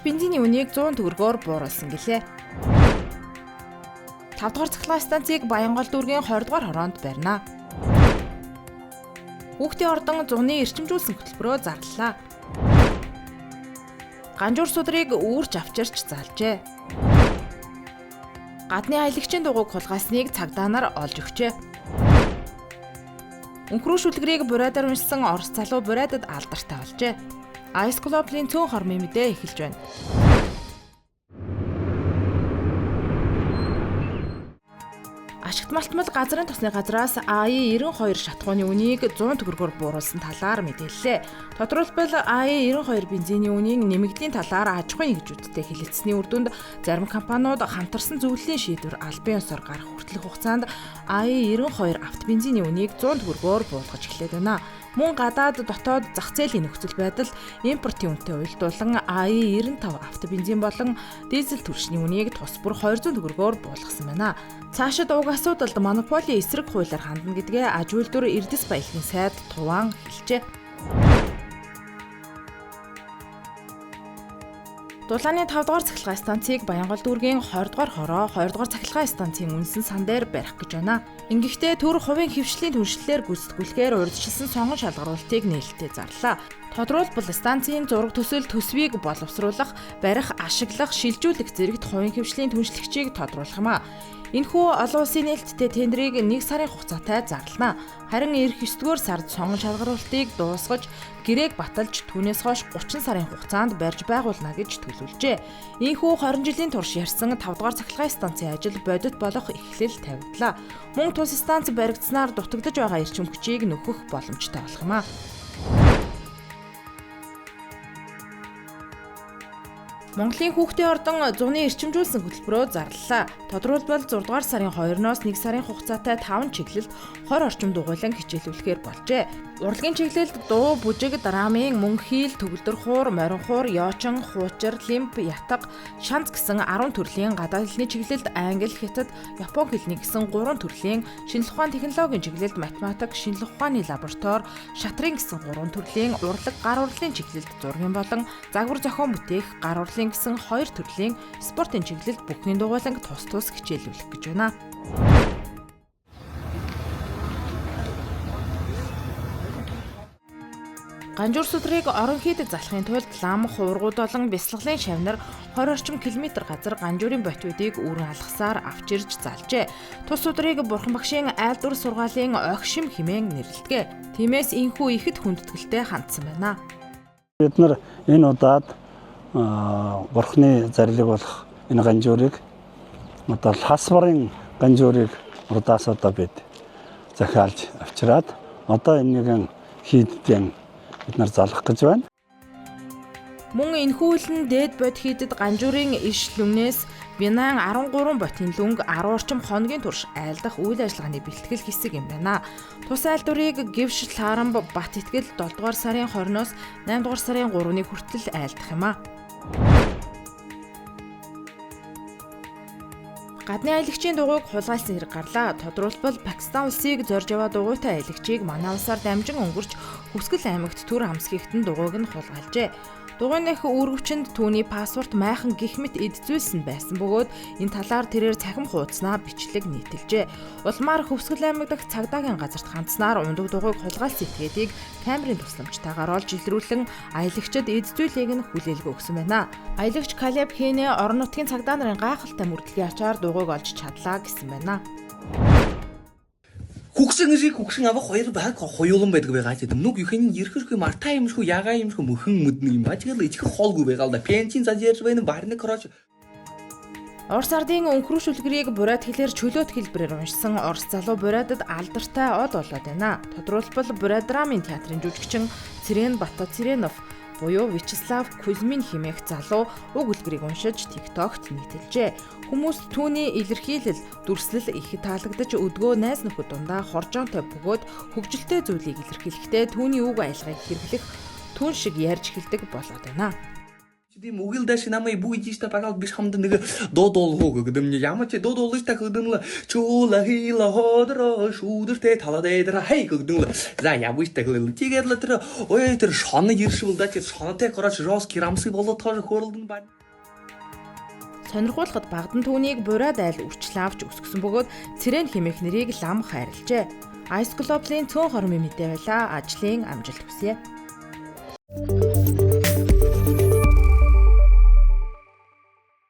бензиний үнийг 100 төгрөгөөр бууруулсан гэлээ. 5 дугаар цахилгаан станцыг Баянгол дүүргийн 20 дугаар хороонд барина. Хүүхдийн ордон зуны эрчимжүүлсэн хөтөлбөрөө зарлалаа. Ганжуур судрыг үүрч авчирч залжээ. Гадны аялагчийн дугуйг хулгайсныг цагдаа нар олж өгчээ. Өнхрүү шүлгэрийг бурайдаар уншсан Орос залуу бурайдад алдартай болжээ. Ice Global-ийн цөөн хормын мэдээ эхэлж байна. Ашигт малтмал газрын тосны газраас АЕ-92 шатхууны үнийг 100 төгрөгөөр бууруулсан талаар мэдээллээ. Тодорхойлбол АЕ-92 бензиний үнийг нэмэгдлийн талаар аж ахуйн нэгжүүдтэй хэлэлцсэний үр дүнд зарим компаниуд хамтарсан зөвлөлийн шийдвэр албан ёсоор гарах хүртэлх хугацаанд АЕ-92 автобензиний үнийг 100 төгрөгөөр буулгаж эхлэв байна. Мөн гадаад дотоод зах зээлийн нөхцөл байдал импортын үнэтэй уялдуулан АЕ-95 автобензин болон дизель түлшний үнийг тус бүр 200 төгрөгөөр буулгасан байна. Цаашид уг асуудалд монополийн эсрэг хуулиар хандна гэдгээ аж үйлдвэр Эрдэс баялагын сайд Туван хэлжээ. Дулааны 5 дугаар цахилгаан станцыг Баянгол дүүргийн 20 дугаар хороо 2 дугаар цахилгаан станцын үнсэн сан дээр барих гэж байна. Ингэхдээ төр хувийн хөвшлийн түншлэлээр гүйцэтгүүлэхээр урьдчилсан сонгон шалгаруулалтыг нээлттэй зарлаа. Тодорхойлбол станцын зураг төсөл төсвийг боловсруулах, барих, ашиглах, шилжүүлэх зэрэгт хувийн хөвшлийн түншлэгчийг тодруулах юм а. Энэхүү олон улсын нээлттэй тендерийг 1 сарын хугацаатай зарлана. Харин эх 9-р сард сонгон шалгаруулалтыг дуусгаж, гэрээг баталж түүнээс хойш 30 сарын хугацаанд барьж байгуулна гэж төлөвлөжээ. Ийхүү 20 жилийн турш ярьсан 5 дугаар цахилгаан станцын ажил бодит болох эхлэл тавигдлаа. Мөн тус станц баригдсанаар дутагдж байгаа эрчим хүчийг нөхөх боломжтой болох юм а. Монголын хүүхдийн ордон зуны эрчимжүүлсэн хөтөлбөрөө зарлалаа. Тодорхойлбол 6 дугаар сарын 2-оос 1 сарын хугацаатай 5 чиглэлд 20 орчим дугуйлан хичээлүүлэхээр болжээ. Урлагийн чиглэлд дуу, бүжиг, драмын, мөн хийл, төгөлдөр хуур, морин хуур, йочин, хуучир, лимп, ятга, шанц гэсэн 10 төрлийн, гадаад хэлний чиглэлд англи, хятад, япон хэлний гэсэн 3 төрлийн, шинжлэх ухааны технологийн чиглэлд математик, шинжлэх ухааны лаборатори, шатрын гэсэн 3 төрлийн, урлаг, гар урлалын чиглэлд зургийн болон загвар зохион бүтээх, гар урлалын гэсэн 2 төрлийн, спортын чиглэлд бүхний дугуйланг тус хичээлүүлэх гэж байна. Ганжуур судрыг орон хийдэг залахын тулд лам, хуургууд болон бясалгалын шавнар 20 орчим километр газар ганжуурын ботвидыг үрэн алгасаар авчирж залжээ. Тус судрыг Бурхан багшийн айлдвар сургаалын огшим хэмээн нэрлэдэг. Тиймээс энэхүү ихэд хүндэтгэлтэй хандсан байна. Бид нар энэ удаад Бурханы зарлиг болох энэ ганжуурыг одоо хасбарын ганжуурыг удаас одоо бид захиалж авчираад одоо энэнийг хийддэн бид нар залгах гэж байна. Мөн энэхүүлэн дээд бод хийдэд ганжуурын иш лүмнээс бинан 13 ботын лүнг 10 орчим хоногийн турш айлдах үйл ажиллагааны бэлтгэл хэсэг юм байна. Тус айлдварыг Гэвш, Лаарамб, Бат итгэл 7 дугаар сарын 20-оос 8 дугаар сарын 3-ны хүртэл айлдах юм а. Гадны аялагчийн дугуйг хулгайлсан хэрэг гарлаа. Тодорхойлбол Пакистан улсыг зорж яваа дугуйтай аялагчийг манай улсаар дамжин өнгөрч Хүсгэл аймагт төр хамсгийгтэн дугуйг нь хулгайлжээ. Дугуйных үүрэгчэнд түүний паспорт майхан гэх мэт эд зүйлс нь байсан бөгөөд энэ талаар тэрээр цахим хуудаснаа бичлэг нийтэлжээ. Улмаар Хүсгэл аймаг дахь цагдаагийн газарт хандсанаар ундаг дугуйг хулгайлсан этгээдийг камерын тусламжтайгаар олж илрүүлэн аялагчид эд зүйлийг нь хүлээлгэн өгсөн байна. Аялагч Калеб Хэнэ орон нутгийн цагдаа нарын гайхалтай мөрдлөгийн ачаар дугуйг олж чадлаа гэсэн байна. Хүүхсэн авах хоёр баг хоёулан байдаг байгаа ч гэдэм нүг юхэн ерхэрхүү марта юмшгүй ягаа юмшгүй мөхөн мэднэ юм ба тэгэл ичх хоолгүй байгаа л да пенчин зажирж байна барны кроч. Орос ардын өнхрүү шүлгэрийг бурайд хэлээр чөлөөт хэлбэрээр уншсан Орос залуу бурайдад алдартай од болоод байна. Тодорхойлбол бурайд драмын театрын жүжигчин Цэрен Бата Цэренов буюу Вячеслав Кузьмин хэмээх залуу уг үлгэрийг уншиж TikTok-т нийтэлжээ. Хүмүүс түүний илэрхийлэл, дүрслэл их таалагдж өдгөө найз нөхөд дундаа хоржоонтой бөгөөд хөгжилтэй зүйлийг илэрхийлэхдээ түүний үг аялгыг хэрэглэх түн шиг ярьж эхэлдэг болоод байна. Тийм үгэл дэш намайг бүгд ийштэй багаад биш хамд нэг дуудуулгүй гэдэг юм ямар ч дуудуулж та гэдэг нь чуула хила ходроо шүүдэртэй талаа дээр хай гэдэг нь за явж та гэдэг тийгээд л тэр ой тэр шоног иршвэл да чи шоноотой гараач рос кирамсыг болоод тоо хөөрөлдөн байна. Сонирхуулахад багдан түүнийг бураад айл үрчлэн авч өсгсөн бөгөөд цэрэн хэмээх нэрийг лам хайрлжээ. Ice Global-ийн цөөн хормын мэдээ байла. Ажлын амжилт хүсье.